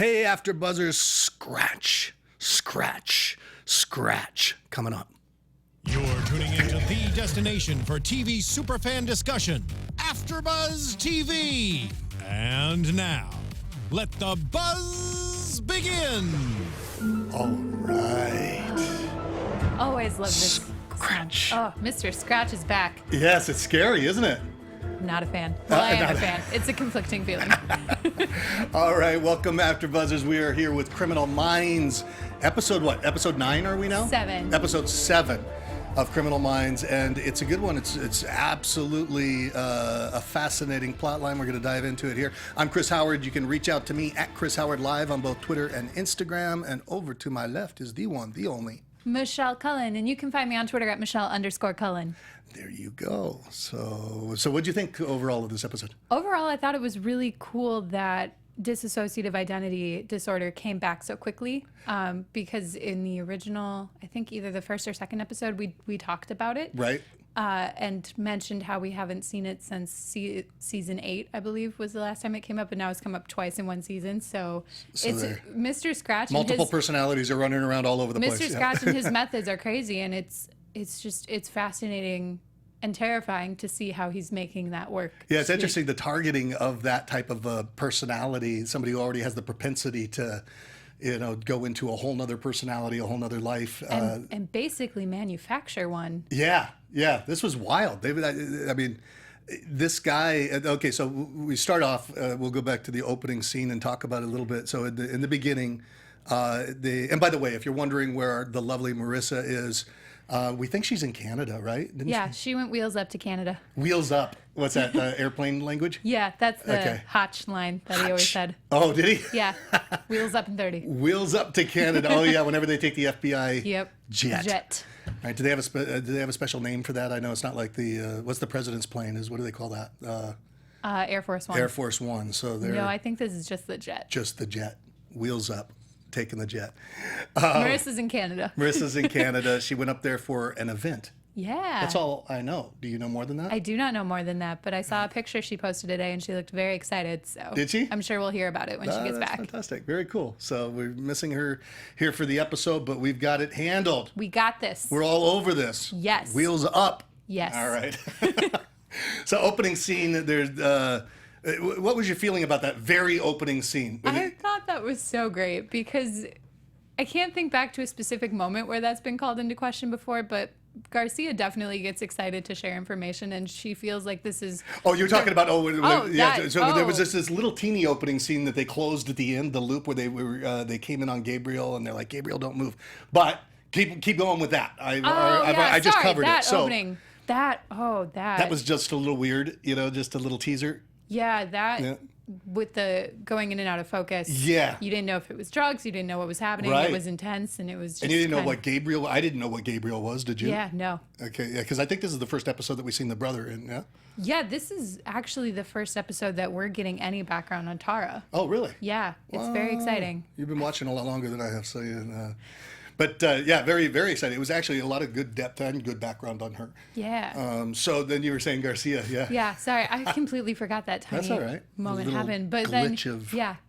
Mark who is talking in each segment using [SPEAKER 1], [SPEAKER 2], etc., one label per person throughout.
[SPEAKER 1] Hey, AfterBuzzers, scratch, scratch, scratch. Coming up.
[SPEAKER 2] You're tuning into the destination for TV superfan discussion, AfterBuzz TV. And now, let the buzz begin.
[SPEAKER 1] All right.
[SPEAKER 3] Always love this.
[SPEAKER 1] Scratch.
[SPEAKER 3] Oh, Mr. Scratch is back.
[SPEAKER 1] Yes, it's scary, isn't it?
[SPEAKER 3] Not a fan. Well, I am a fan. It's a conflicting feeling.
[SPEAKER 1] All right, welcome, AfterBuzzers. We are here with Criminal Minds. Episode what? Episode 9 are we now?
[SPEAKER 3] 7.
[SPEAKER 1] Episode 7 of Criminal Minds, and it's a good one. It's absolutely a fascinating plot line. We're going to dive into it here. I'm Chris Howard. You can reach out to me at Chris Howard Live on both Twitter and Instagram, and over to my left is the one, the only,
[SPEAKER 3] Michelle Cullen, and you can find me on Twitter at Michelle_Cullen.
[SPEAKER 1] There you go. So what'd you think overall of this episode?
[SPEAKER 3] Overall, I thought it was really cool that dissociative identity disorder came back so quickly, because in the original, I think either the first or second episode, we talked about it.
[SPEAKER 1] Right.
[SPEAKER 3] And mentioned how we haven't seen it since season 8, I believe, was the last time it came up, and now it's come up twice in one season. So it's Mr. Scratch.
[SPEAKER 1] Multiple personalities are running around all over the place.
[SPEAKER 3] Mr. Scratch and his methods are crazy, and it's fascinating and terrifying to see how he's making that work.
[SPEAKER 1] Yeah, it's interesting, the targeting of that type of personality, somebody who already has the propensity to, go into a whole nother personality, a whole nother life.
[SPEAKER 3] And basically manufacture one.
[SPEAKER 1] Yeah, this was wild. I mean, this guy, okay, so we start off, we'll go back to the opening scene and talk about it a little bit. So in the beginning, and by the way, if you're wondering where the lovely Marissa is, we think she's in Canada, right?
[SPEAKER 3] Didn't she went wheels up to Canada.
[SPEAKER 1] Wheels up. What's that, airplane language?
[SPEAKER 3] Yeah, that's the Hotch line that he always said.
[SPEAKER 1] Oh, did he?
[SPEAKER 3] Yeah, wheels up in 30.
[SPEAKER 1] Wheels up to Canada. Oh, yeah, whenever they take the FBI jet. Right, do they have a special name for that? I know it's not like the, what's the president's plane? What do they call that?
[SPEAKER 3] Air Force One.
[SPEAKER 1] Air Force One. So
[SPEAKER 3] no, I think this is just the jet.
[SPEAKER 1] Just the jet. Wheels up. Taking the jet.
[SPEAKER 3] Marissa's in Canada.
[SPEAKER 1] Marissa's in Canada. She went up there for an event.
[SPEAKER 3] Yeah.
[SPEAKER 1] That's all I know. Do you know more than that?
[SPEAKER 3] I do not know more than that, but I saw a picture she posted today, and she looked very excited. So
[SPEAKER 1] did she?
[SPEAKER 3] I'm sure we'll hear about it when she gets back.
[SPEAKER 1] Fantastic. Very cool. So we're missing her here for the episode, but we've got it handled.
[SPEAKER 3] We got this.
[SPEAKER 1] We're all over this.
[SPEAKER 3] Yes.
[SPEAKER 1] Wheels up.
[SPEAKER 3] Yes.
[SPEAKER 1] All right. So opening scene, there's... what was your feeling about that very opening scene?
[SPEAKER 3] I thought that was so great because I can't think back to a specific moment where that's been called into question before, but Garcia definitely gets excited to share information, and she feels like this is...
[SPEAKER 1] Oh, you're talking about... There was
[SPEAKER 3] this
[SPEAKER 1] this little teeny opening scene that they closed at the end, the loop where they came in on Gabriel, and they're like, Gabriel, don't move. But keep going with that. I just covered it. So
[SPEAKER 3] opening. That
[SPEAKER 1] was just a little weird, just a little teaser.
[SPEAKER 3] Yeah, with the going in and out of focus.
[SPEAKER 1] Yeah.
[SPEAKER 3] You didn't know if it was drugs. You didn't know what was happening.
[SPEAKER 1] Right.
[SPEAKER 3] It was intense, and it was just...
[SPEAKER 1] And you didn't know what Gabriel... I didn't know what Gabriel was, did you?
[SPEAKER 3] Yeah, no.
[SPEAKER 1] Okay, yeah, because I think this is the first episode that we've seen the brother in, yeah?
[SPEAKER 3] Yeah, this is actually the first episode that we're getting any background on Tara.
[SPEAKER 1] Oh, really?
[SPEAKER 3] Yeah, it's very exciting.
[SPEAKER 1] You've been watching a lot longer than I have, so But very, very exciting. It was actually a lot of good depth and good background on her.
[SPEAKER 3] Yeah.
[SPEAKER 1] So then you were saying Garcia, yeah.
[SPEAKER 3] Yeah, sorry. I completely forgot that tiny
[SPEAKER 1] That's all right.
[SPEAKER 3] moment happened. But then,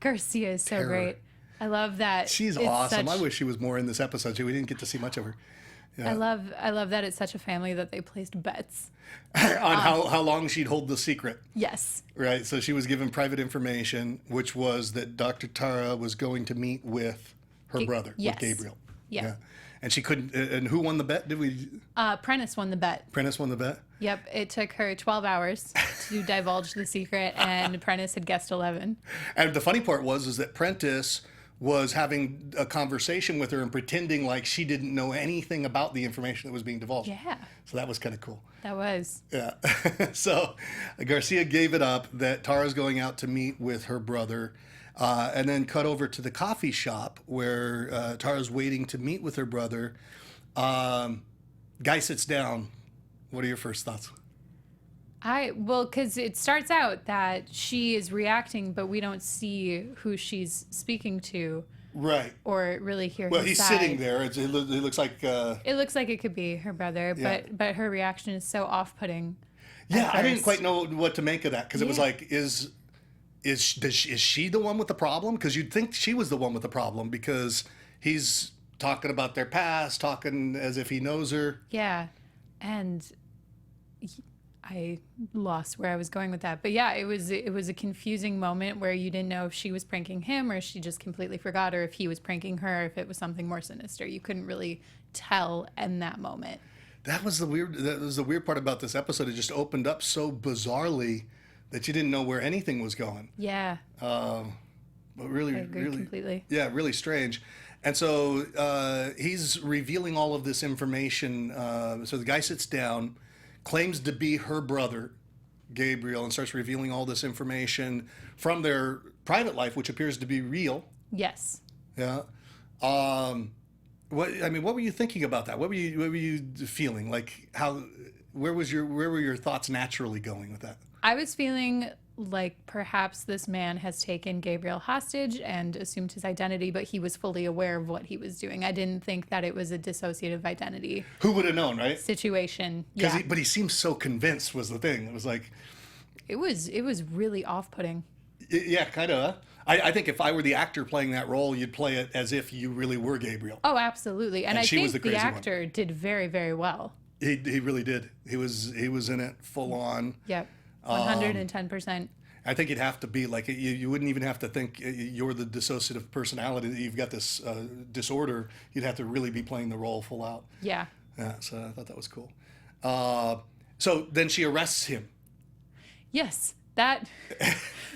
[SPEAKER 3] Garcia is so great. I love that.
[SPEAKER 1] She's awesome. I wish she was more in this episode. We didn't get to see much of her. Yeah.
[SPEAKER 3] I love that it's such a family that they placed bets.
[SPEAKER 1] on how long she'd hold the secret.
[SPEAKER 3] Yes.
[SPEAKER 1] Right. So she was given private information, which was that Dr. Tara was going to meet with her brother, with Gabriel. Yeah. And she couldn't. And who won the bet? Did we?
[SPEAKER 3] Prentice won the bet.
[SPEAKER 1] Prentice won the bet?
[SPEAKER 3] Yep. It took her 12 hours to divulge the secret, and Prentice had guessed 11.
[SPEAKER 1] And the funny part is that Prentice was having a conversation with her and pretending like she didn't know anything about the information that was being divulged.
[SPEAKER 3] Yeah.
[SPEAKER 1] So that was kind of cool.
[SPEAKER 3] That was.
[SPEAKER 1] Yeah. So Garcia gave it up that Tara's going out to meet with her brother. And then cut over to the coffee shop where Tara's waiting to meet with her brother. Guy sits down. What are your first thoughts?
[SPEAKER 3] Because it starts out that she is reacting, but we don't see who she's speaking to.
[SPEAKER 1] Right.
[SPEAKER 3] Or really hear his
[SPEAKER 1] Well, he's
[SPEAKER 3] side.
[SPEAKER 1] sitting there. It looks like...
[SPEAKER 3] It looks like it could be her brother, but her reaction is so off-putting.
[SPEAKER 1] Yeah, I didn't quite know what to make of that, because it was like, is is she the one with the problem? Because you'd think she was the one with the problem because he's talking about their past, talking as if he knows her.
[SPEAKER 3] Yeah. And I lost where I was going with that. But yeah, it was a confusing moment where you didn't know if she was pranking him or if she just completely forgot, or if he was pranking her, if it was something more sinister. You couldn't really tell in that moment.
[SPEAKER 1] That was the weird part about this episode. It just opened up so bizarrely that you didn't know where anything was going.
[SPEAKER 3] Yeah.
[SPEAKER 1] But really,
[SPEAKER 3] I agree
[SPEAKER 1] really,
[SPEAKER 3] completely.
[SPEAKER 1] yeah, really strange. And so he's revealing all of this information. So the guy sits down, claims to be her brother, Gabriel, and starts revealing all this information from their private life, which appears to be real.
[SPEAKER 3] Yes.
[SPEAKER 1] Yeah. What were you thinking about that? What were you feeling? Like where were your thoughts naturally going with that?
[SPEAKER 3] I was feeling like perhaps this man has taken Gabriel hostage and assumed his identity, but he was fully aware of what he was doing. I didn't think that it was a dissociative identity.
[SPEAKER 1] Who would have known, right?
[SPEAKER 3] Situation. Yeah.
[SPEAKER 1] But he seemed so convinced was the thing. It was like...
[SPEAKER 3] It was really off-putting.
[SPEAKER 1] Yeah, kind of. I think if I were the actor playing that role, you'd play it as if you really were Gabriel.
[SPEAKER 3] Oh, absolutely. And I
[SPEAKER 1] she was
[SPEAKER 3] think
[SPEAKER 1] the
[SPEAKER 3] the
[SPEAKER 1] crazy
[SPEAKER 3] actor did very, very well.
[SPEAKER 1] He really did. He was in it full on.
[SPEAKER 3] Yep. 110%.
[SPEAKER 1] I think you'd have to be like, you wouldn't even have to think you're the dissociative personality, that you've got this disorder. You'd have to really be playing the role full out.
[SPEAKER 3] Yeah.
[SPEAKER 1] Yeah, so I thought that was cool. So then she arrests him.
[SPEAKER 3] Yes. That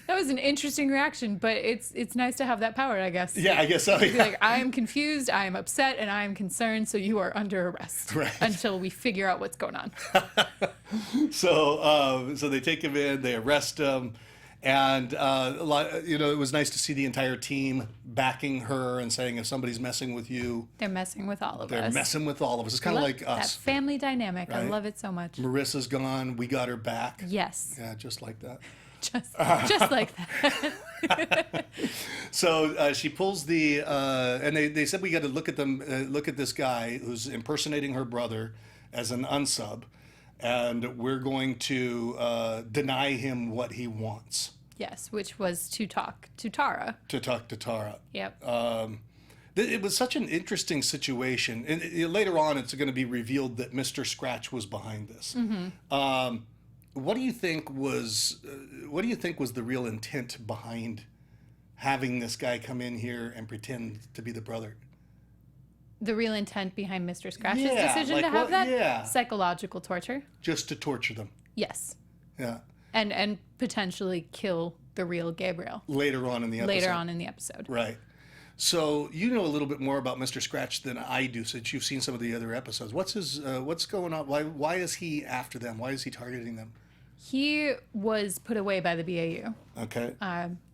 [SPEAKER 3] was an interesting reaction, but it's nice to have that power, I guess.
[SPEAKER 1] Yeah, I guess so.
[SPEAKER 3] Be
[SPEAKER 1] Yeah.
[SPEAKER 3] like, I am confused, I am upset, and I am concerned, so you are under arrest until we figure out what's going on.
[SPEAKER 1] So they take him in, they arrest him, and it was nice to see the entire team backing her and saying, if somebody's messing with you,
[SPEAKER 3] They're messing with all of us.
[SPEAKER 1] they're messing with all of us. It's kind of like
[SPEAKER 3] That
[SPEAKER 1] us.
[SPEAKER 3] family dynamic. I
[SPEAKER 1] Right?
[SPEAKER 3] love it so much.
[SPEAKER 1] Marissa's gone, we got her back.
[SPEAKER 3] Yes.
[SPEAKER 1] Yeah, just like that.
[SPEAKER 3] Just like that.
[SPEAKER 1] So she pulls the, and they said we got to look at this guy who's impersonating her brother as an unsub, and we're going to deny him what he wants.
[SPEAKER 3] Yes, which was to talk to Tara.
[SPEAKER 1] To talk to Tara.
[SPEAKER 3] Yep.
[SPEAKER 1] It was such an interesting situation. And later on, it's going to be revealed that Mr. Scratch was behind this. Mm-hmm. What do you think was the real intent behind having this guy come in here and pretend to be the brother?
[SPEAKER 3] The real intent behind Mr. Scratch's
[SPEAKER 1] Yeah,
[SPEAKER 3] decision
[SPEAKER 1] like
[SPEAKER 3] to have
[SPEAKER 1] what-
[SPEAKER 3] that?
[SPEAKER 1] yeah.
[SPEAKER 3] Psychological torture.
[SPEAKER 1] Just to torture them.
[SPEAKER 3] Yes.
[SPEAKER 1] Yeah.
[SPEAKER 3] And potentially kill the real Gabriel
[SPEAKER 1] Later on in the episode.
[SPEAKER 3] later on in the episode.
[SPEAKER 1] Right. So you know a little bit more about Mr. Scratch than I do, since you've seen some of the other episodes. What's going on? Why is he after them? Why is he targeting them?
[SPEAKER 3] He was put away by the BAU
[SPEAKER 1] Okay.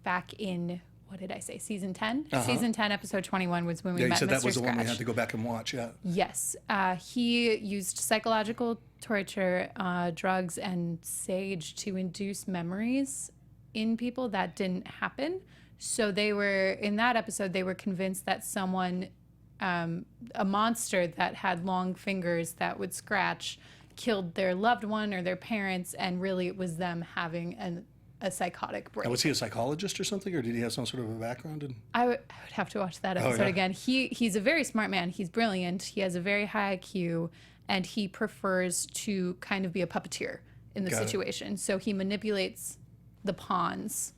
[SPEAKER 3] back in, what did I say, season 10? Season 10, episode 21 was when we
[SPEAKER 1] Yeah, you
[SPEAKER 3] met
[SPEAKER 1] said
[SPEAKER 3] Mr.
[SPEAKER 1] that was the
[SPEAKER 3] Scratch.
[SPEAKER 1] one we had to go back and watch. Yeah.
[SPEAKER 3] Yes. He used psychological torture, drugs, and sage to induce memories in people that didn't happen. So they were, in that episode, they were convinced that someone, a monster that had long fingers that would scratch, killed their loved one or their parents, and really it was them having a psychotic break.
[SPEAKER 1] Now, was he a psychologist or something, or did he have some sort of a background in?
[SPEAKER 3] I would have to watch that episode
[SPEAKER 1] yeah.
[SPEAKER 3] again. He's a very smart man. He's brilliant. He has a very high IQ, and he prefers to kind of be a puppeteer in the
[SPEAKER 1] Got it.
[SPEAKER 3] situation. So he manipulates the pawns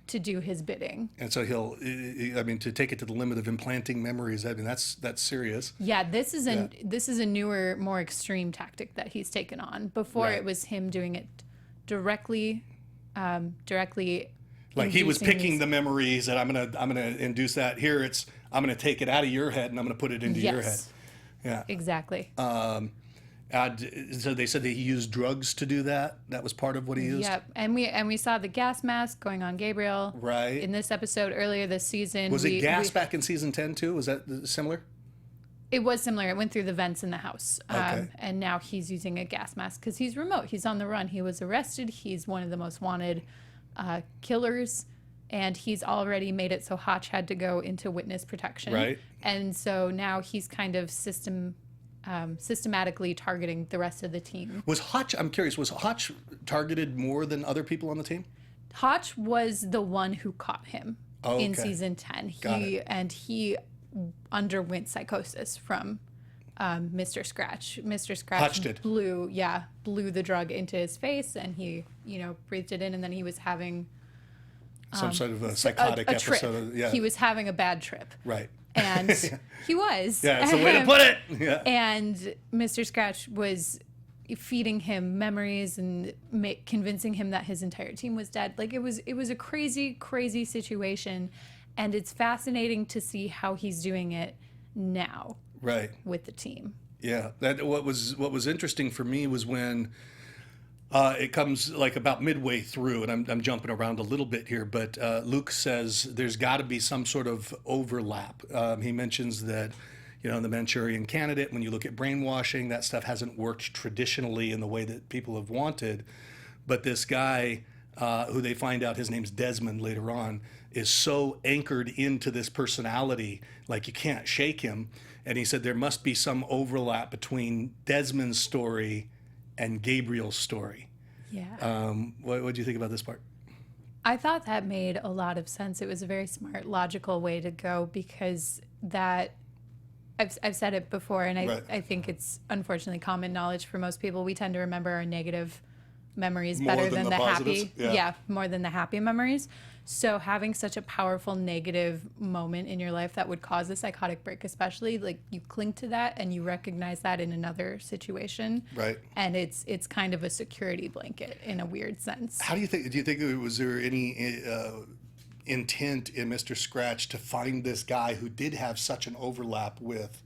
[SPEAKER 3] to do his bidding.
[SPEAKER 1] And so to take it to the limit of implanting memories, that's serious.
[SPEAKER 3] Yeah, this is a newer, more extreme tactic that he's taken on. Before
[SPEAKER 1] Right.
[SPEAKER 3] it was him doing it directly.
[SPEAKER 1] Like he was
[SPEAKER 3] inducing
[SPEAKER 1] picking
[SPEAKER 3] these-
[SPEAKER 1] the memories, and I'm gonna induce that. Here I'm gonna take it out of your head and I'm gonna put it into your head.
[SPEAKER 3] Yes,
[SPEAKER 1] Yeah.
[SPEAKER 3] exactly.
[SPEAKER 1] So they said that he used drugs to do that. That was part of what he used.
[SPEAKER 3] Yep, and we saw the gas mask going on Gabriel.
[SPEAKER 1] Right.
[SPEAKER 3] In this episode earlier this season.
[SPEAKER 1] Was it gas back in season 10 too? Was that similar?
[SPEAKER 3] It was similar. It went through the vents in the house.
[SPEAKER 1] Okay.
[SPEAKER 3] And now he's using a gas mask because he's remote. He's on the run. He was arrested. He's one of the most wanted killers. And he's already made it so Hotch had to go into witness protection.
[SPEAKER 1] Right.
[SPEAKER 3] And so now he's kind of systematically targeting the rest of the team.
[SPEAKER 1] I'm curious, was Hotch targeted more than other people on the team?
[SPEAKER 3] Hotch was the one who caught him in
[SPEAKER 1] Okay.
[SPEAKER 3] season 10.
[SPEAKER 1] Got it.
[SPEAKER 3] He underwent psychosis from Mr. Scratch. Mr. Scratch
[SPEAKER 1] Hotch did.
[SPEAKER 3] blew the drug into his face, and he, breathed it in, and then he was having
[SPEAKER 1] Some sort of a psychotic
[SPEAKER 3] a trip.
[SPEAKER 1] episode. Yeah.
[SPEAKER 3] He was having a bad trip.
[SPEAKER 1] Right.
[SPEAKER 3] And he was.
[SPEAKER 1] Yeah, that's the way to put it. Yeah.
[SPEAKER 3] And Mr. Scratch was feeding him memories and convincing him that his entire team was dead. Like it was a crazy, crazy situation, and it's fascinating to see how he's doing it now
[SPEAKER 1] Right.
[SPEAKER 3] with the team.
[SPEAKER 1] Yeah. What was interesting for me was when it comes like about midway through, and I'm jumping around a little bit here, but Luke says there's got to be some sort of overlap. He mentions that, the Manchurian Candidate, when you look at brainwashing, that stuff hasn't worked traditionally in the way that people have wanted. But this guy, who they find out his name's Desmond later on, is so anchored into this personality, like you can't shake him. And he said there must be some overlap between Desmond's story and Gabriel's story.
[SPEAKER 3] Yeah.
[SPEAKER 1] What do you think about this part?
[SPEAKER 3] I thought that made a lot of sense. It was a very smart, logical way to go, because I've said it before, and
[SPEAKER 1] Right.
[SPEAKER 3] I think it's unfortunately common knowledge for most people. We tend to remember our negative memories
[SPEAKER 1] More
[SPEAKER 3] better
[SPEAKER 1] than
[SPEAKER 3] than
[SPEAKER 1] the
[SPEAKER 3] the
[SPEAKER 1] positives?
[SPEAKER 3] happy.
[SPEAKER 1] Yeah.
[SPEAKER 3] More than the happy memories. So having such a powerful negative moment in your life that would cause a psychotic break, especially, like, you cling to that and you recognize that in another situation.
[SPEAKER 1] Right.
[SPEAKER 3] And it's kind of a security blanket in a weird sense.
[SPEAKER 1] How do you think? Was there any intent in Mr. Scratch to find this guy who did have such an overlap with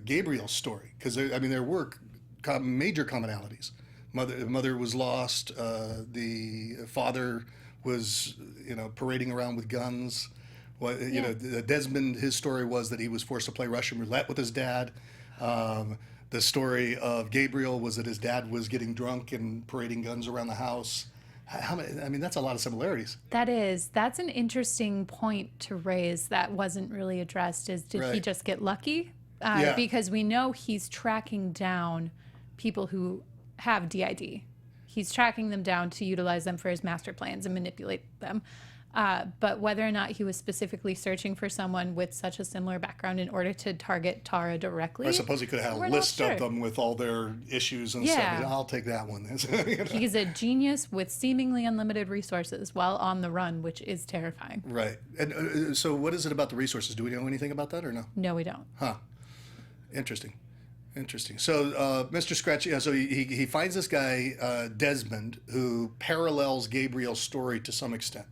[SPEAKER 1] Gabriel's story? Because there were major commonalities. Mother was lost. The father was parading around with guns. Desmond, his story was that he was forced to play Russian roulette with his dad. The story of Gabriel was that his dad was getting drunk and parading guns around the house. How many? That's a lot of similarities.
[SPEAKER 3] That's an interesting point to raise that wasn't really addressed, is did he
[SPEAKER 1] Right.
[SPEAKER 3] just get lucky?
[SPEAKER 1] Yeah.
[SPEAKER 3] Because we know he's tracking down people who have DID. He's tracking them down to utilize them for his master plans and manipulate them. But whether or not he was specifically searching for someone with such a similar background in order to target Tara directly.
[SPEAKER 1] I suppose he could have had
[SPEAKER 3] we're
[SPEAKER 1] a
[SPEAKER 3] not
[SPEAKER 1] list of
[SPEAKER 3] sure.
[SPEAKER 1] them with all their issues and
[SPEAKER 3] Yeah.
[SPEAKER 1] stuff. I'll take that one.
[SPEAKER 3] He's a genius with seemingly unlimited resources while on the run, which is terrifying.
[SPEAKER 1] Right. And so what is it about the resources? Do we know anything about that or no?
[SPEAKER 3] No, we don't.
[SPEAKER 1] Huh. Interesting. So Mr. Scratch, so he finds this guy, Desmond, who parallels Gabriel's story to some extent.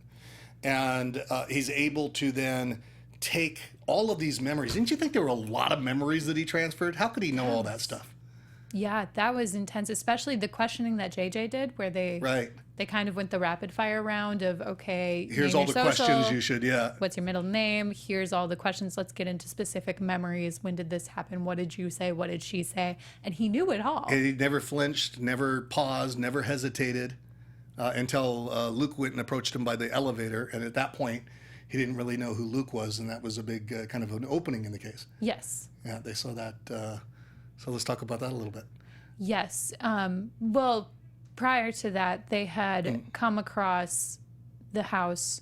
[SPEAKER 1] And he's able to then take all of these memories. Didn't you think there were a lot of memories that he transferred? How could he know all that stuff?
[SPEAKER 3] Yeah, that was intense, especially the questioning that JJ did, where they kind of went the rapid fire round of, okay,
[SPEAKER 1] Here's
[SPEAKER 3] name
[SPEAKER 1] all
[SPEAKER 3] your
[SPEAKER 1] the
[SPEAKER 3] social,
[SPEAKER 1] questions you should,
[SPEAKER 3] what's your middle name? Here's all the questions. Let's get into specific memories. When did this happen? What did you say? What did she say? And he knew it all.
[SPEAKER 1] He never flinched, never paused, never hesitated until Luke went and approached him by the elevator. And at that point, he didn't really know who Luke was, and that was a big kind of an opening in the case.
[SPEAKER 3] Yes.
[SPEAKER 1] Yeah, they saw that. So let's talk about that a little bit.
[SPEAKER 3] Yes. Well, prior to that, they had come across the house,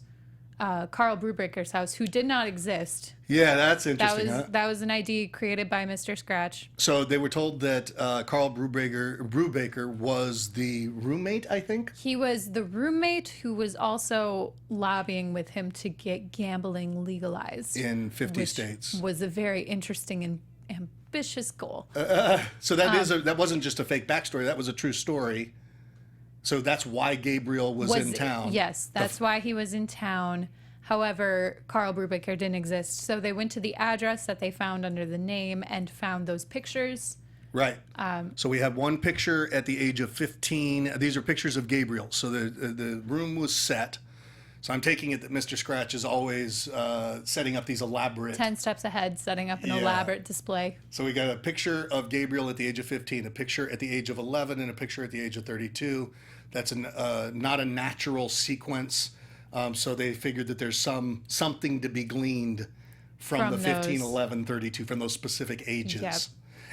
[SPEAKER 3] Carl Brubaker's house, who did not exist.
[SPEAKER 1] Yeah, that's
[SPEAKER 3] That
[SPEAKER 1] interesting.
[SPEAKER 3] was
[SPEAKER 1] Huh?
[SPEAKER 3] that was an ID created by Mr. Scratch.
[SPEAKER 1] So they were told that Carl Brubaker was the roommate, I think.
[SPEAKER 3] He was the roommate who was also lobbying with him to get gambling legalized
[SPEAKER 1] In 50
[SPEAKER 3] which
[SPEAKER 1] states.
[SPEAKER 3] Was a very interesting and ambitious goal.
[SPEAKER 1] So that wasn't just a fake backstory. That was a true story. So that's why Gabriel was in town.
[SPEAKER 3] Yes, that's why he was in town. However, Carl Brubaker didn't exist. So they went to the address that they found under the name and found those pictures.
[SPEAKER 1] Right. So we have one picture at the age of 15. These are pictures of Gabriel. So the room was set. So I'm taking it that Mr. Scratch is always setting up these elaborate.
[SPEAKER 3] 10 steps ahead, setting up an elaborate display.
[SPEAKER 1] So we got a picture of Gabriel at the age of 15, a picture at the age of 11, and a picture at the age of 32. That's not a natural sequence. So they figured that there's something to be gleaned from the 15,
[SPEAKER 3] those.
[SPEAKER 1] 11, 32, from those specific ages.
[SPEAKER 3] Yep.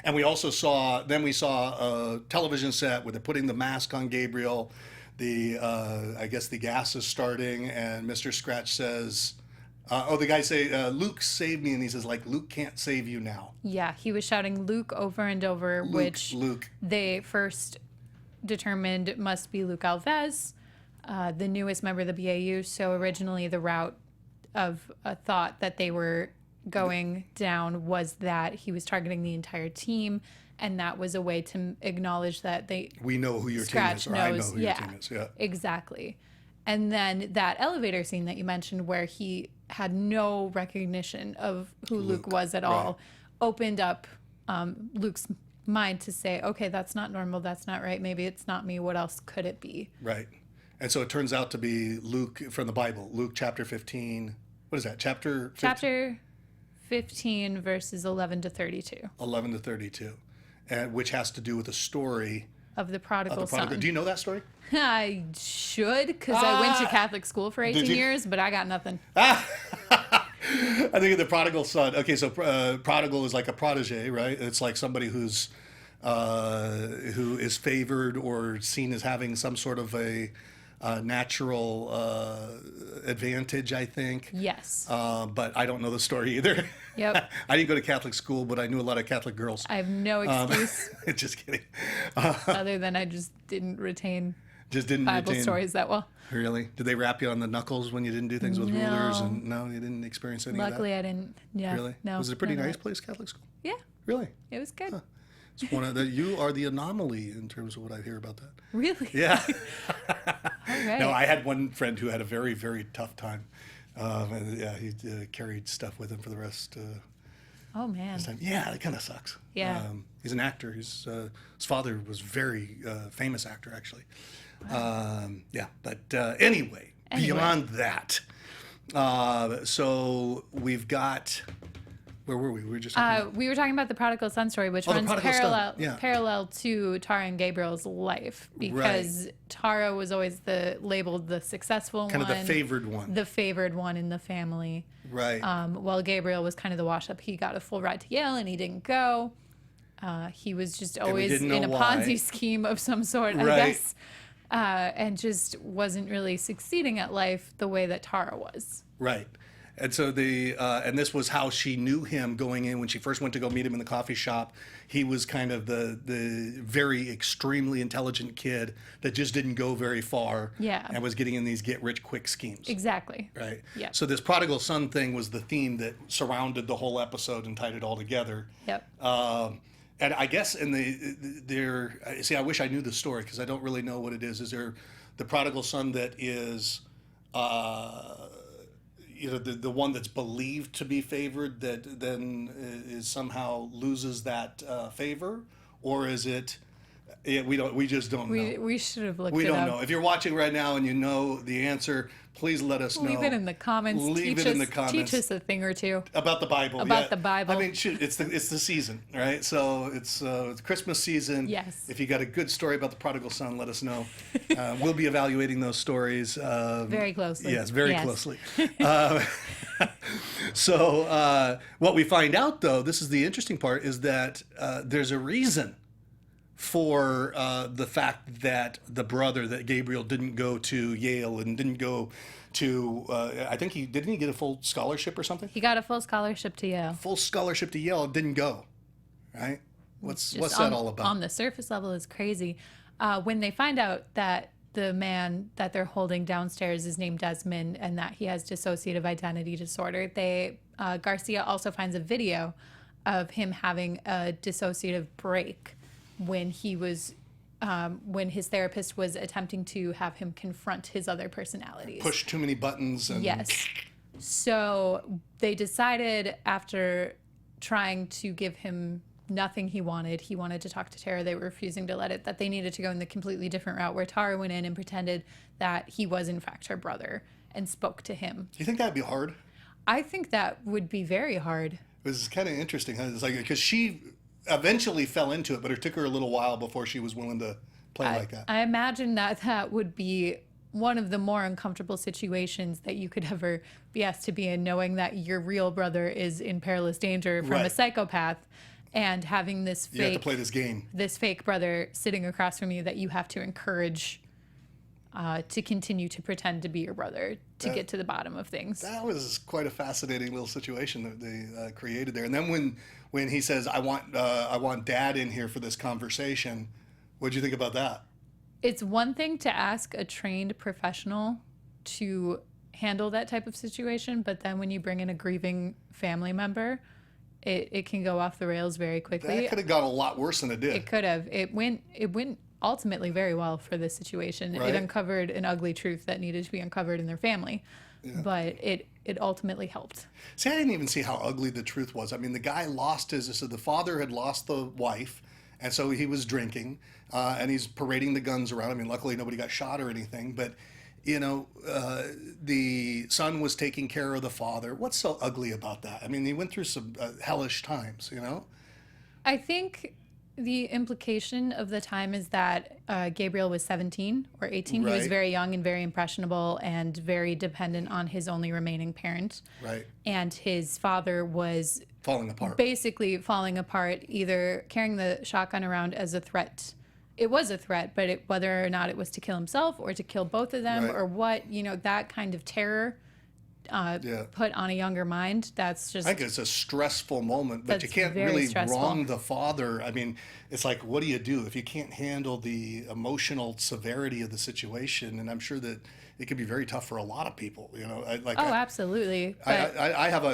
[SPEAKER 1] And we saw a television set where they're putting the mask on Gabriel. I guess the gas is starting, and Mr. Scratch says, the guy say, Luke saved me, and he says, like, Luke can't save you now.
[SPEAKER 3] Yeah, he was shouting Luke over and over, which
[SPEAKER 1] Luke.
[SPEAKER 3] They first determined must be Luke Alves, the newest member of the BAU. So originally the route of a thought that they were going down was that he was targeting the entire team, and that was a way to acknowledge that
[SPEAKER 1] we know who your
[SPEAKER 3] Scratch
[SPEAKER 1] team is, or I know
[SPEAKER 3] knows,
[SPEAKER 1] who your team is. Yeah,
[SPEAKER 3] exactly. And then that elevator scene that you mentioned where he had no recognition of who Luke was at all opened up Luke's mind to say, okay, that's not normal, that's not right, maybe it's not me, what else could it be?
[SPEAKER 1] Right. And so it turns out to be Luke from the Bible, Luke chapter 15. What is that? Chapter
[SPEAKER 3] 15 verses 11 to 32.
[SPEAKER 1] 11 to 32, which has to do with the story
[SPEAKER 3] of the prodigal son.
[SPEAKER 1] Do you know that story?
[SPEAKER 3] I should, because I went to Catholic school for 18 years, but I got nothing.
[SPEAKER 1] I think of the prodigal son. Okay, so prodigal is like a protege, right? It's like somebody who is favored or seen as having some sort of a natural advantage, I think.
[SPEAKER 3] Yes.
[SPEAKER 1] But I don't know the story either.
[SPEAKER 3] Yep.
[SPEAKER 1] I didn't go to Catholic school, but I knew a lot of Catholic girls.
[SPEAKER 3] I have no excuse.
[SPEAKER 1] Just kidding.
[SPEAKER 3] Other than I just didn't retain Bible stories that well.
[SPEAKER 1] Really? Did they rap you on the knuckles when you didn't do things with rulers? And no, you didn't experience any
[SPEAKER 3] Luckily,
[SPEAKER 1] of that?
[SPEAKER 3] I didn't. Yeah.
[SPEAKER 1] Really?
[SPEAKER 3] No.
[SPEAKER 1] Was it a pretty nice place, Catholic school?
[SPEAKER 3] Yeah.
[SPEAKER 1] Really?
[SPEAKER 3] It was good.
[SPEAKER 1] Huh. It's one of you are the anomaly in terms of what I hear about that.
[SPEAKER 3] Really?
[SPEAKER 1] Yeah.
[SPEAKER 3] All right.
[SPEAKER 1] No, I had one friend who had a very, very tough time. And yeah, he carried stuff with him for the rest.
[SPEAKER 3] Oh man.
[SPEAKER 1] Yeah, that kind of sucks.
[SPEAKER 3] Yeah.
[SPEAKER 1] He's an actor. His father was very famous actor, actually.
[SPEAKER 3] Wow.
[SPEAKER 1] Yeah, but anyway, beyond that, so we've got. Where were we? We were just
[SPEAKER 3] we were talking about the prodigal son story, which runs parallel to Tara and Gabriel's life, because Tara was always labeled the successful one,
[SPEAKER 1] kind of the favored one
[SPEAKER 3] in the family.
[SPEAKER 1] Right.
[SPEAKER 3] While Gabriel was kind of the wash up. He got a full ride to Yale and he didn't go. He was just always in a Ponzi scheme of some sort, I guess, and just wasn't really succeeding at life the way that Tara was.
[SPEAKER 1] Right. And so and this was how she knew him going in when she first went to go meet him in the coffee shop. He was kind of the very extremely intelligent kid that just didn't go very far.
[SPEAKER 3] Yeah.
[SPEAKER 1] And was getting in these get rich quick schemes.
[SPEAKER 3] Exactly.
[SPEAKER 1] Right.
[SPEAKER 3] Yeah.
[SPEAKER 1] So this prodigal son thing was the theme that surrounded the whole episode and tied it all together.
[SPEAKER 3] Yep.
[SPEAKER 1] And I guess see, I wish I knew the story because I don't really know what it is. Is there the prodigal son that is, the one that's believed to be favored that then is somehow loses that favor, or is it? Yeah, we just don't know.
[SPEAKER 3] We should have looked.
[SPEAKER 1] We
[SPEAKER 3] it
[SPEAKER 1] don't
[SPEAKER 3] up.
[SPEAKER 1] know. If you're watching right now and you know the answer, please let us know.
[SPEAKER 3] Leave it in the comments.
[SPEAKER 1] Leave it in the comments.
[SPEAKER 3] Teach us a thing or two
[SPEAKER 1] about the Bible.
[SPEAKER 3] About the Bible.
[SPEAKER 1] I mean, shoot, it's the season, right? So it's Christmas season.
[SPEAKER 3] Yes.
[SPEAKER 1] If you got a good story about the prodigal son, let us know. We'll be evaluating those stories
[SPEAKER 3] very closely.
[SPEAKER 1] Yes, very closely. So what we find out, though, this is the interesting part, is that there's a reason for the fact that the brother, that Gabriel, didn't go to Yale and didn't go to, I think didn't he get a full scholarship or something?
[SPEAKER 3] He got a full scholarship to Yale.
[SPEAKER 1] Full scholarship to Yale, didn't go, right? What's that all about?
[SPEAKER 3] On the surface level is crazy. When they find out that the man that they're holding downstairs is named Desmond and that he has dissociative identity disorder, Garcia also finds a video of him having a dissociative break when he was when his therapist was attempting to have him confront his other personalities.
[SPEAKER 1] Push too many buttons. And...
[SPEAKER 3] Yes. So they decided, after trying to give him nothing he wanted to talk to Tara, they were refusing to let it, that they needed to go in the completely different route, where Tara went in and pretended that he was in fact her brother and spoke to him.
[SPEAKER 1] Do you think that'd be hard?
[SPEAKER 3] I think that would be very hard.
[SPEAKER 1] It was kind of interesting. Huh? It's like, because she eventually fell into it, but it took her a little while before she was willing to play like that.
[SPEAKER 3] I imagine that would be one of the more uncomfortable situations that you could ever be asked to be in, knowing that your real brother is in perilous danger from a psychopath, and having this fake,
[SPEAKER 1] you have to play this game.
[SPEAKER 3] This fake brother sitting across from you that you have to encourage to continue to pretend to be your brother to get to the bottom of things.
[SPEAKER 1] That was quite a fascinating little situation that they created there. And then when he says, I want Dad in here for this conversation, what'd you think about that?
[SPEAKER 3] It's one thing to ask a trained professional to handle that type of situation, but then when you bring in a grieving family member, it can go off the rails very quickly.
[SPEAKER 1] That could have gone a lot worse than it did.
[SPEAKER 3] It could have. It went ultimately very well for this situation.
[SPEAKER 1] Right.
[SPEAKER 3] It uncovered an ugly truth that needed to be uncovered in their family, but it ultimately helped.
[SPEAKER 1] See, I didn't even see how ugly the truth was. I mean, the guy so the father had lost the wife, and so he was drinking, and he's parading the guns around. I mean, luckily nobody got shot or anything, but the son was taking care of the father. What's so ugly about that? I mean, he went through some hellish times,
[SPEAKER 3] I think the implication of the time is that Gabriel was 17 or 18. He was
[SPEAKER 1] Right.
[SPEAKER 3] very young and very impressionable and very dependent on his only remaining parent.
[SPEAKER 1] Right.
[SPEAKER 3] And his father was
[SPEAKER 1] Falling apart.
[SPEAKER 3] basically falling apart, either carrying the shotgun around as a threat. It was a threat, but whether or not it was to kill himself or to kill both of them
[SPEAKER 1] Right.
[SPEAKER 3] or what, that kind of terror put on a younger mind, that's just...
[SPEAKER 1] I think it's a stressful moment, but you
[SPEAKER 3] That's
[SPEAKER 1] can't
[SPEAKER 3] very
[SPEAKER 1] really
[SPEAKER 3] stressful.
[SPEAKER 1] wrong the father. I mean, it's like, what do you do if you can't handle the emotional severity of the situation? And I'm sure that it could be very tough for a lot of people,
[SPEAKER 3] absolutely. But
[SPEAKER 1] I have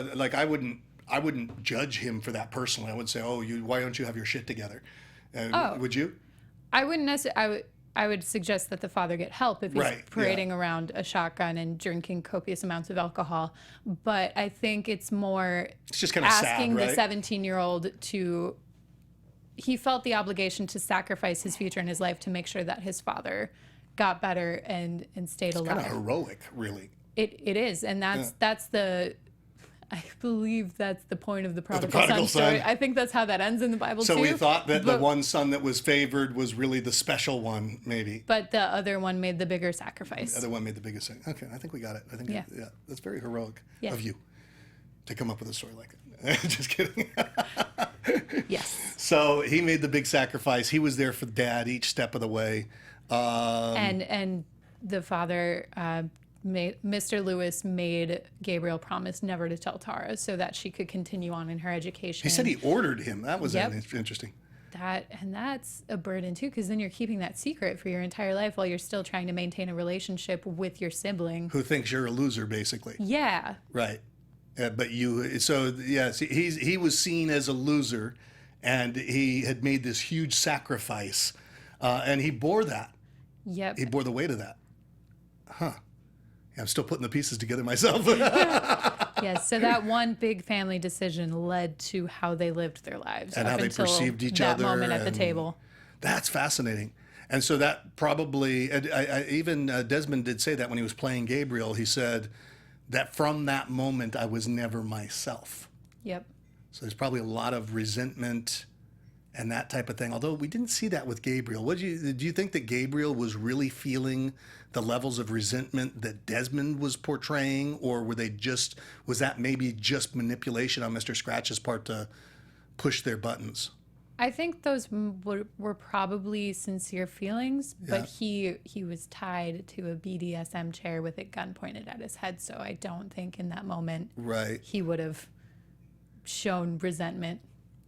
[SPEAKER 1] I wouldn't judge him for that personally. I wouldn't say, why don't you have your shit together? Would you?
[SPEAKER 3] I wouldn't necessarily... I would suggest that the father get help if he's
[SPEAKER 1] Right,
[SPEAKER 3] parading around a shotgun and drinking copious amounts of alcohol. But I think it's more
[SPEAKER 1] It's just kind of sad,
[SPEAKER 3] asking the
[SPEAKER 1] right?
[SPEAKER 3] 17-year-old to... He felt the obligation to sacrifice his future and his life to make sure that his father got better and stayed alive.
[SPEAKER 1] Kind of heroic, really.
[SPEAKER 3] It is, and that's the... I believe that's the point of the prodigal
[SPEAKER 1] prodigal
[SPEAKER 3] son story.
[SPEAKER 1] son.
[SPEAKER 3] I think that's how that ends in the Bible
[SPEAKER 1] So
[SPEAKER 3] too.
[SPEAKER 1] we thought that the
[SPEAKER 3] But-
[SPEAKER 1] one son that was favored was really the special one, maybe.
[SPEAKER 3] But the other one made the bigger sacrifice.
[SPEAKER 1] The other one made the biggest thing. Okay, I think we got it. I think,
[SPEAKER 3] Yeah.
[SPEAKER 1] that's very heroic
[SPEAKER 3] Yeah.
[SPEAKER 1] of you to come up with a story like that. Just kidding.
[SPEAKER 3] Yes.
[SPEAKER 1] So he made the big sacrifice. He was there for Dad each step of the way.
[SPEAKER 3] And the father, Mr. Lewis, made Gabriel promise never to tell Tara so that she could continue on in her education.
[SPEAKER 1] He said he ordered him. That was
[SPEAKER 3] Yep.
[SPEAKER 1] interesting.
[SPEAKER 3] That's a burden too, because then you're keeping that secret for your entire life while you're still trying to maintain a relationship with your sibling.
[SPEAKER 1] Who thinks you're a loser, basically.
[SPEAKER 3] Yeah.
[SPEAKER 1] Right. But yes, he was seen as a loser, and he had made this huge sacrifice, and he bore that.
[SPEAKER 3] Yep.
[SPEAKER 1] He bore the weight of that. Huh. Yeah, I'm still putting the pieces together myself.
[SPEAKER 3] Yes. So that one big family decision led to how they lived their lives
[SPEAKER 1] And
[SPEAKER 3] up
[SPEAKER 1] how they
[SPEAKER 3] until
[SPEAKER 1] perceived each
[SPEAKER 3] that
[SPEAKER 1] other
[SPEAKER 3] moment at the
[SPEAKER 1] and-
[SPEAKER 3] table.
[SPEAKER 1] That's fascinating. And so that probably, even Desmond did say that when he was playing Gabriel, he said that from that moment, I was never myself.
[SPEAKER 3] Yep.
[SPEAKER 1] So there's probably a lot of resentment and that type of thing. Although we didn't see that with Gabriel. Do you think that Gabriel was really feeling the levels of resentment that Desmond was portraying, or was that maybe just manipulation on Mr. Scratch's part to push their buttons?
[SPEAKER 3] I think those were probably sincere feelings, but he was tied to a BDSM chair with a gun pointed at his head, so I don't think in that moment
[SPEAKER 1] Right.
[SPEAKER 3] he would have shown resentment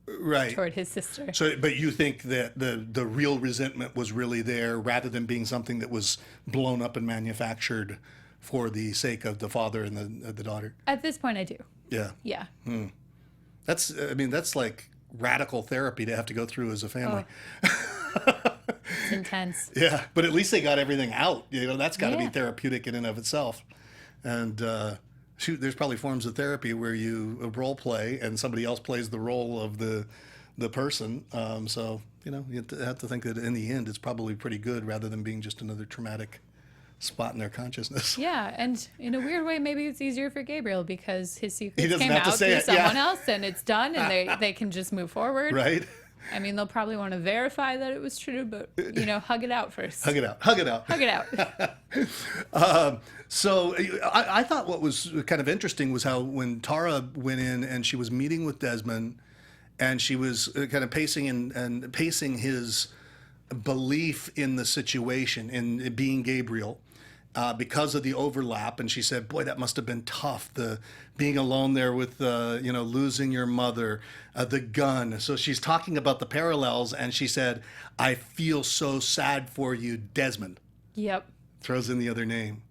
[SPEAKER 1] Right.
[SPEAKER 3] toward his sister.
[SPEAKER 1] So, but you think that the real resentment was really there, rather than being something that was blown up and manufactured for the sake of the father and the daughter?
[SPEAKER 3] At this point, I do.
[SPEAKER 1] Yeah.
[SPEAKER 3] Yeah.
[SPEAKER 1] That's like radical therapy to have to go through as a family.
[SPEAKER 3] It's intense.
[SPEAKER 1] Yeah, but at least they got everything out. That's got to be
[SPEAKER 3] Yeah.
[SPEAKER 1] therapeutic in and of itself. And there's probably forms of therapy where you role play and somebody else plays the role of the person. So you have to think that in the end it's probably pretty good, rather than being just another traumatic spot in their consciousness.
[SPEAKER 3] Yeah, and in a weird way, maybe it's easier for Gabriel because his secrets
[SPEAKER 1] doesn't
[SPEAKER 3] came
[SPEAKER 1] have to
[SPEAKER 3] out
[SPEAKER 1] say
[SPEAKER 3] through
[SPEAKER 1] it, yeah.
[SPEAKER 3] someone else, and it's done, and they can just move forward.
[SPEAKER 1] Right?
[SPEAKER 3] I mean, they'll probably want to verify that it was true, but hug it out first.
[SPEAKER 1] Hug it out. Hug it out.
[SPEAKER 3] Hug it out.
[SPEAKER 1] So I thought what was kind of interesting was how when Tara went in and she was meeting with Desmond, and she was kind of pacing his belief in the situation, in being Gabriel, because of the overlap. And she said, boy, that must have been tough, the being alone there with, losing your mother, the gun. So she's talking about the parallels, and she said, I feel so sad for you, Desmond.
[SPEAKER 3] Yep.
[SPEAKER 1] Throws in the other name.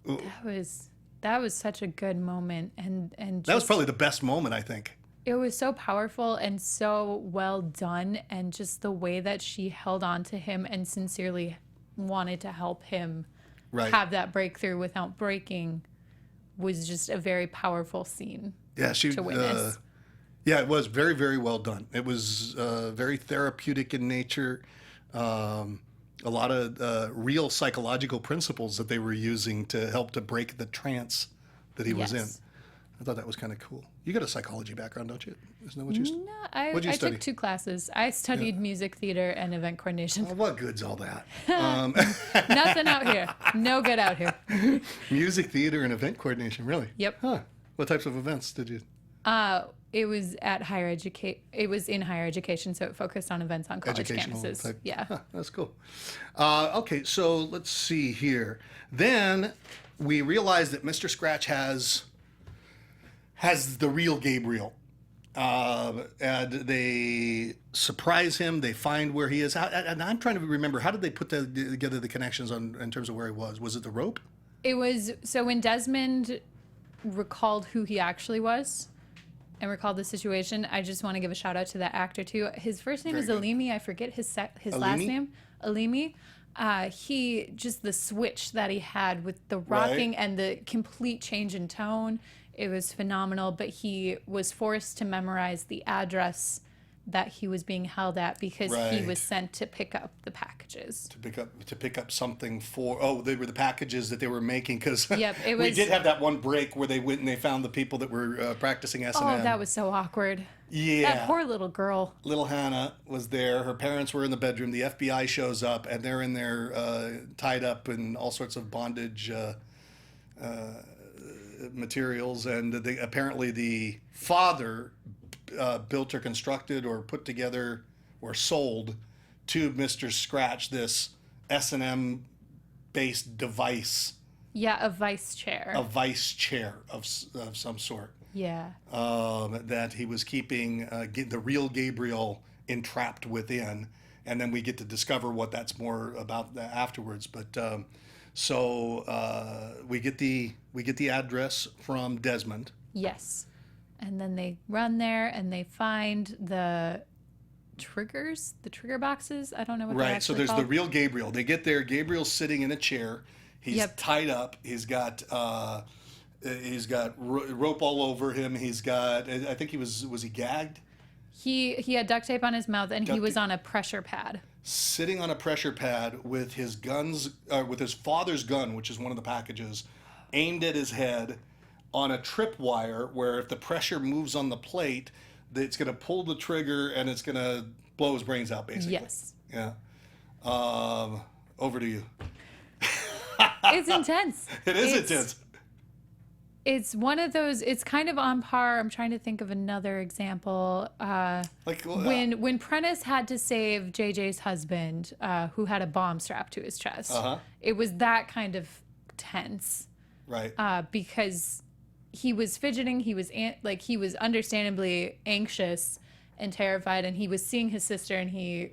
[SPEAKER 3] That was such a good moment, and
[SPEAKER 1] That was probably the best moment, I think.
[SPEAKER 3] it was so powerful and so well done, and just the way that she held on to him and sincerely wanted to help him have that breakthrough without breaking was just a very powerful scene.
[SPEAKER 1] Yeah,
[SPEAKER 3] to witness.
[SPEAKER 1] Yeah, it was very, very well done. It was very therapeutic in nature. A lot of real psychological principles that they were using to help to break the trance that he was in. I thought that was kind of cool. You got a psychology background, don't you? Isn't that what you?
[SPEAKER 3] No, I
[SPEAKER 1] study?
[SPEAKER 3] took 2 classes. I studied music theater and event coordination.
[SPEAKER 1] Well, what good's all that?
[SPEAKER 3] Nothing out here. No good out here.
[SPEAKER 1] Music theater and event coordination, really?
[SPEAKER 3] Yep.
[SPEAKER 1] Huh. What types of events did you?
[SPEAKER 3] It was at higher education. It was in higher education, so it focused on events on college
[SPEAKER 1] Educational
[SPEAKER 3] campuses.
[SPEAKER 1] type.
[SPEAKER 3] Yeah.
[SPEAKER 1] Huh, that's cool. Okay, so let's see here. Then we realized that Mr. Scratch has the real Gabriel. And they surprise him. They find where he is. And I'm trying to remember, how did they put together the connections in terms of where he was? Was it the rope?
[SPEAKER 3] It was, so when Desmond recalled who he actually was and recalled the situation, I just want to give a shout out to that actor too. His first name is Alimi. I forget his last name. Alimi. He, just the switch that he had with the rocking and the complete change in tone, it was phenomenal. But he was forced to memorize the address that he was being held at because he was sent to pick up the packages.
[SPEAKER 1] To pick up something for, they were the packages that they were making, because
[SPEAKER 3] it was,
[SPEAKER 1] we did have that one break where they went and they found the people that were practicing S&M.
[SPEAKER 3] Oh, that was so awkward.
[SPEAKER 1] Yeah.
[SPEAKER 3] That poor little girl.
[SPEAKER 1] Little Hannah was there. Her parents were in the bedroom. The FBI shows up, and they're in there tied up in all sorts of bondage materials. And apparently the father built or constructed or put together or sold to Mr. Scratch this S&M based device.
[SPEAKER 3] Yeah, a vice chair.
[SPEAKER 1] A vice chair of some sort.
[SPEAKER 3] Yeah.
[SPEAKER 1] That he was keeping the real Gabriel entrapped within, and then we get to discover what that's more about afterwards. But so we get the address from Desmond.
[SPEAKER 3] Yes. And then they run there and they find the trigger boxes. I don't know what they're actually
[SPEAKER 1] So there's
[SPEAKER 3] called.
[SPEAKER 1] the real Gabriel. They get there. Gabriel's sitting in a chair. He's tied up. He's got rope all over him. He's got, I think was he gagged?
[SPEAKER 3] He had duct tape on his mouth, and he was on a pressure pad.
[SPEAKER 1] Sitting on a pressure pad with his with his father's gun, which is one of the packages, aimed at his head on a tripwire, where if the pressure moves on the plate, it's going to pull the trigger and it's going to blow his brains out, basically.
[SPEAKER 3] Yes.
[SPEAKER 1] Yeah. Over to you.
[SPEAKER 3] It's intense.
[SPEAKER 1] It is intense.
[SPEAKER 3] It's one of those, it's kind of on par. I'm trying to think of another example. When Prentice had to save JJ's husband, who had a bomb strapped to his chest, it was that kind of tense.
[SPEAKER 1] Right.
[SPEAKER 3] Because he was fidgeting, he was understandably anxious and terrified, and he was seeing his sister, and he,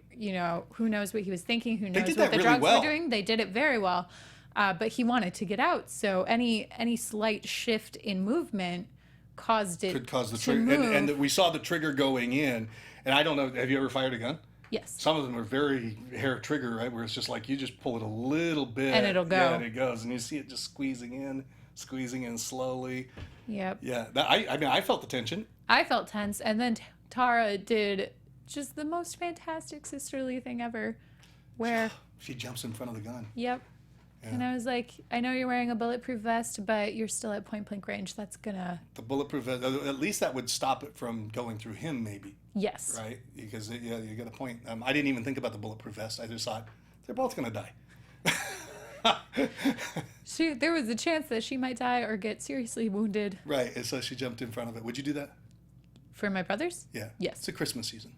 [SPEAKER 3] who knows what he was thinking, who knows what the drugs were doing. They did it very well. But he wanted to get out, so any slight shift in movement could cause the trigger.
[SPEAKER 1] And we saw the trigger going in, and I don't know, have you ever fired a gun?
[SPEAKER 3] Yes.
[SPEAKER 1] Some of them are very hair trigger, right, where it's just like you just pull it a little bit
[SPEAKER 3] and it'll go.
[SPEAKER 1] Yeah, and it goes, and you see it just squeezing in slowly.
[SPEAKER 3] Yep.
[SPEAKER 1] Yeah, I felt the tension.
[SPEAKER 3] I felt tense, and then Tara did just the most fantastic sisterly thing ever, where
[SPEAKER 1] she jumps in front of the gun.
[SPEAKER 3] Yep. Yeah. And I was like, I know you're wearing a bulletproof vest, but you're still at point blank range. That's gonna... The
[SPEAKER 1] bulletproof vest, at least that would stop it from going through him, maybe.
[SPEAKER 3] Yes.
[SPEAKER 1] Right? Because, you got a point. I didn't even think about the bulletproof vest. I just thought, they're both gonna die.
[SPEAKER 3] There was a chance that she might die or get seriously wounded.
[SPEAKER 1] Right, and so she jumped in front of it. Would you do that?
[SPEAKER 3] For my brothers?
[SPEAKER 1] Yeah.
[SPEAKER 3] Yes.
[SPEAKER 1] It's a Christmas season.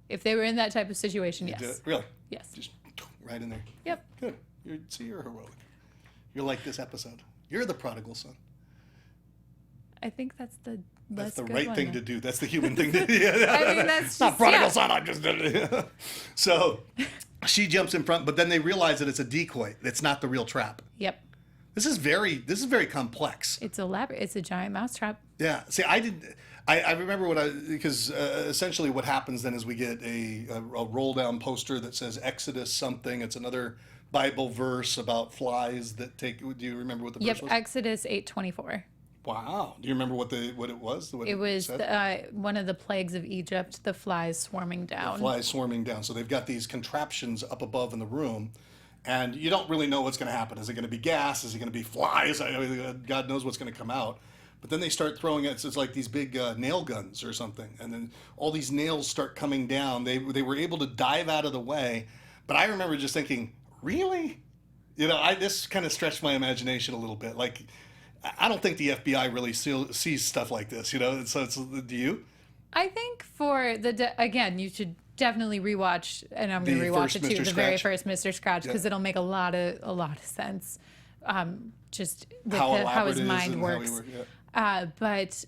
[SPEAKER 3] If they were in that type of situation,
[SPEAKER 1] You'd
[SPEAKER 3] yes.
[SPEAKER 1] do it? Really?
[SPEAKER 3] Yes.
[SPEAKER 1] Just right in there.
[SPEAKER 3] Yep.
[SPEAKER 1] Good. You're heroic. You're like this episode. You're the prodigal son.
[SPEAKER 3] I think that's the
[SPEAKER 1] That's the
[SPEAKER 3] good
[SPEAKER 1] right
[SPEAKER 3] one.
[SPEAKER 1] thing to do. That's the human thing to do. Yeah.
[SPEAKER 3] I mean, that's
[SPEAKER 1] Not
[SPEAKER 3] just,
[SPEAKER 1] prodigal
[SPEAKER 3] yeah.
[SPEAKER 1] son. I just did it. So she jumps in front, but then they realize that it's a decoy. It's not the real trap.
[SPEAKER 3] Yep.
[SPEAKER 1] This is very complex.
[SPEAKER 3] It's elaborate. It's a giant mousetrap.
[SPEAKER 1] Yeah. See, I remember because essentially what happens then is we get a roll down poster that says Exodus something. It's another Bible verse about flies that take. Do you remember what the verse was?
[SPEAKER 3] Exodus 8:24.
[SPEAKER 1] Wow. Do you remember what it was? What
[SPEAKER 3] It was
[SPEAKER 1] said?
[SPEAKER 3] one of the plagues of Egypt, the flies swarming down.
[SPEAKER 1] Flies swarming down. So they've got these contraptions up above in the room, and you don't really know what's going to happen. Is it going to be gas? Is it going to be flies? I mean, God knows what's going to come out. But then they start throwing it. It's like these big nail guns or something, and then all these nails start coming down. They were able to dive out of the way, but I remember just thinking, really, this kind of stretched my imagination a little bit. Like, I don't think the FBI really sees stuff like this. So do you?
[SPEAKER 3] I think again, you should definitely rewatch, and I'm going to
[SPEAKER 1] The
[SPEAKER 3] rewatch
[SPEAKER 1] first
[SPEAKER 3] it too.
[SPEAKER 1] Mr.
[SPEAKER 3] The very
[SPEAKER 1] Scratch?
[SPEAKER 3] first Mr. Scratch, because it'll make a lot of sense. Just with
[SPEAKER 1] How
[SPEAKER 3] how
[SPEAKER 1] elaborate
[SPEAKER 3] his
[SPEAKER 1] it is
[SPEAKER 3] mind
[SPEAKER 1] and how he
[SPEAKER 3] works.
[SPEAKER 1] works, yeah.
[SPEAKER 3] But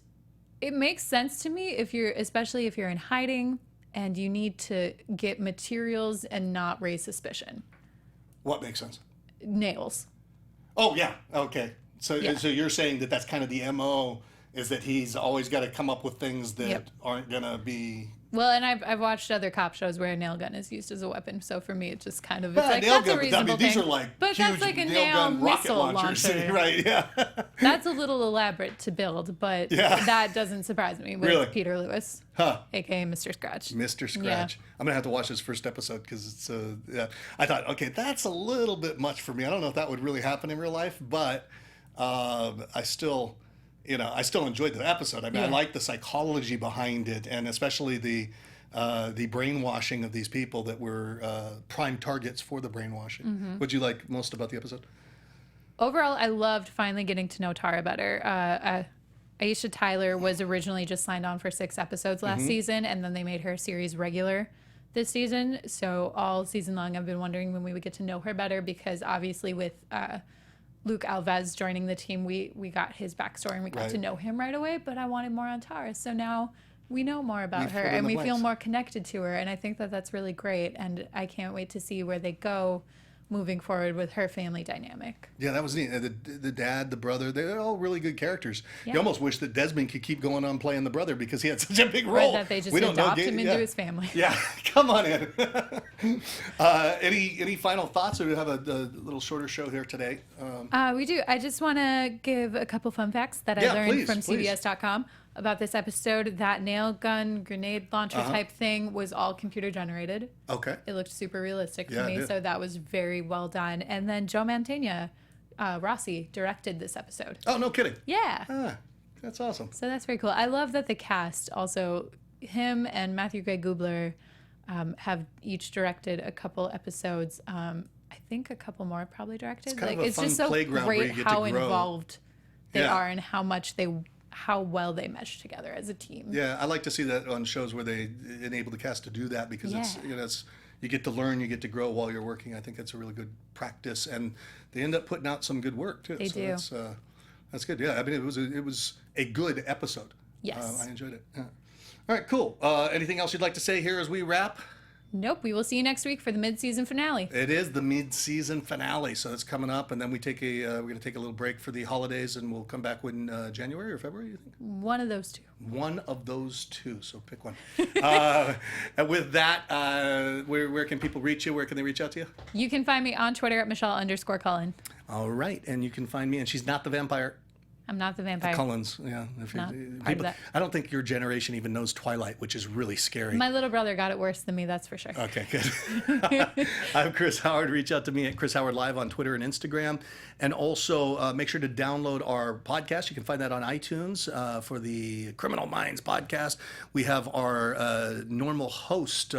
[SPEAKER 3] it makes sense to me especially if you're in hiding and you need to get materials and not raise suspicion.
[SPEAKER 1] What makes sense?
[SPEAKER 3] Nails.
[SPEAKER 1] Oh yeah. Okay. So
[SPEAKER 3] Yeah.
[SPEAKER 1] so you're saying that that's kind of the MO, is that he's always got to come up with things that
[SPEAKER 3] Yep.
[SPEAKER 1] aren't gonna be.
[SPEAKER 3] Well, and I've watched other cop shows where a nail gun is used as a weapon, so for me it just kind of it's
[SPEAKER 1] Yeah,
[SPEAKER 3] like
[SPEAKER 1] nail
[SPEAKER 3] that's
[SPEAKER 1] gun,
[SPEAKER 3] a
[SPEAKER 1] but
[SPEAKER 3] reasonable
[SPEAKER 1] these
[SPEAKER 3] thing.
[SPEAKER 1] are like
[SPEAKER 3] but
[SPEAKER 1] huge
[SPEAKER 3] that's like a
[SPEAKER 1] nail
[SPEAKER 3] nail
[SPEAKER 1] gun rocket
[SPEAKER 3] missile
[SPEAKER 1] launchers,
[SPEAKER 3] launcher.
[SPEAKER 1] right? Yeah.
[SPEAKER 3] That's a little elaborate to build, but
[SPEAKER 1] Yeah.
[SPEAKER 3] that doesn't surprise me with
[SPEAKER 1] Really?
[SPEAKER 3] Peter Lewis,
[SPEAKER 1] Huh.
[SPEAKER 3] aka Mr. Scratch.
[SPEAKER 1] Mr. Scratch. I'm gonna have to watch this first episode because it's yeah. I thought, okay, that's a little bit much for me. I don't know if that would really happen in real life, but I still enjoyed the episode. I mean, I
[SPEAKER 3] Yeah.
[SPEAKER 1] like the psychology behind it, and especially the brainwashing of these people that were prime targets for the brainwashing.
[SPEAKER 3] Mm-hmm.
[SPEAKER 1] What'd you like most about the episode?
[SPEAKER 3] Overall, I loved finally getting to know Tara better. Aisha Tyler was originally just signed on for 6 episodes last season, and then they made her series regular this season. So all season long, I've been wondering when we would get to know her better, because obviously with Luke Alves joining the team, we got his backstory and we got
[SPEAKER 1] Right.
[SPEAKER 3] to know him right away, but I wanted more on Tara. So now we know more about her
[SPEAKER 1] fill in
[SPEAKER 3] and
[SPEAKER 1] the
[SPEAKER 3] we feel
[SPEAKER 1] blanks.
[SPEAKER 3] more connected to her. And I think that that's really great. And I can't wait to see where they go moving forward with her family dynamic.
[SPEAKER 1] Yeah, that was neat. The dad, the brother, they're all really good characters.
[SPEAKER 3] Yeah.
[SPEAKER 1] You almost wish that Desmond could keep going on playing the brother because he had such a big role.
[SPEAKER 3] Or that they just
[SPEAKER 1] We don't know
[SPEAKER 3] adopt
[SPEAKER 1] Gabe-
[SPEAKER 3] him into
[SPEAKER 1] yeah.
[SPEAKER 3] his family.
[SPEAKER 1] Yeah, come on in. Any final thoughts? Or we have a little shorter show here today.
[SPEAKER 3] We do. I just want to give a couple fun facts that I
[SPEAKER 1] Yeah,
[SPEAKER 3] learned
[SPEAKER 1] please,
[SPEAKER 3] from
[SPEAKER 1] please.
[SPEAKER 3] CBS.com about this episode. That nail gun, grenade launcher
[SPEAKER 1] Uh-huh.
[SPEAKER 3] type thing was all computer generated.
[SPEAKER 1] Okay.
[SPEAKER 3] It looked super realistic
[SPEAKER 1] Yeah,
[SPEAKER 3] to
[SPEAKER 1] it
[SPEAKER 3] me,
[SPEAKER 1] did.
[SPEAKER 3] so that was very well done. And then Joe Mantegna, Rossi, directed this episode.
[SPEAKER 1] Oh, no kidding.
[SPEAKER 3] Yeah.
[SPEAKER 1] Ah, that's awesome.
[SPEAKER 3] So that's very cool. I love that the cast also, him and Matthew Gray Gubler, have each directed a couple episodes. I think a couple more probably directed.
[SPEAKER 1] It's kind of a
[SPEAKER 3] it's
[SPEAKER 1] fun
[SPEAKER 3] just so
[SPEAKER 1] playground where
[SPEAKER 3] great
[SPEAKER 1] you get to
[SPEAKER 3] how
[SPEAKER 1] grow.
[SPEAKER 3] involved they
[SPEAKER 1] Yeah.
[SPEAKER 3] are and how well they mesh together as a team.
[SPEAKER 1] Yeah, I like to see that on shows where they enable the cast to do that because it's
[SPEAKER 3] Yeah.
[SPEAKER 1] it's you get to learn, you get to grow while you're working. I think that's a really good practice, and they end up putting out some good work too.
[SPEAKER 3] They
[SPEAKER 1] so
[SPEAKER 3] do.
[SPEAKER 1] That's good. Yeah, I mean it was a good episode.
[SPEAKER 3] Yes.
[SPEAKER 1] I enjoyed it. Yeah. All right, cool. Anything else you'd like to say here as we wrap?
[SPEAKER 3] Nope. We will see you next week for the mid-season finale.
[SPEAKER 1] It is the mid-season finale, so it's coming up, and then we we're going to take a little break for the holidays, and we'll come back in January or February. You think?
[SPEAKER 3] One of those two.
[SPEAKER 1] One of those two, so pick one. And with that, where can people reach you? Where can they reach out to you?
[SPEAKER 3] You can find me on Twitter at Michelle_Cullen.
[SPEAKER 1] All right, and you can find me, and she's not the vampire.
[SPEAKER 3] I'm not the vampire.
[SPEAKER 1] Cullens, yeah.
[SPEAKER 3] Not part of that.
[SPEAKER 1] I don't think your generation even knows Twilight, which is really scary.
[SPEAKER 3] My little brother got it worse than me, that's for sure.
[SPEAKER 1] Okay, good. I'm Chris Howard. Reach out to me at Chris Howard Live on Twitter and Instagram. And also make sure to download our podcast. You can find that on iTunes for the Criminal Minds podcast. We have our normal host,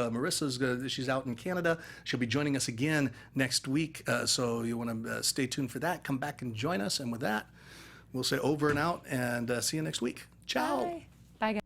[SPEAKER 1] she's out in Canada. She'll be joining us again next week. So you want to stay tuned for that. Come back and join us. And with that, we'll say over and out and see you next week. Ciao.
[SPEAKER 3] Bye. Bye, guys.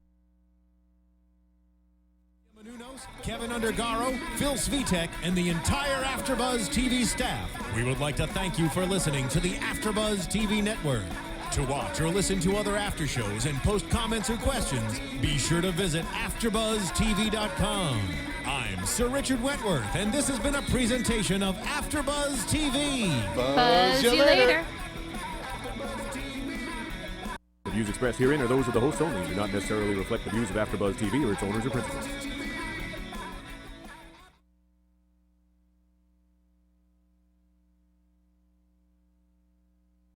[SPEAKER 2] Who knows Kevin Undergaro, Phil Svitek, and the entire AfterBuzz TV staff, we would like to thank you for listening to the AfterBuzz TV network. To watch or listen to other after shows and post comments or questions, be sure to visit AfterBuzzTV.com. I'm Sir Richard Wentworth, and this has been a presentation of AfterBuzz TV.
[SPEAKER 3] Buzz you later.
[SPEAKER 4] The views expressed herein are those of the hosts only and do not necessarily reflect the views of AfterBuzz TV or its owners or principals.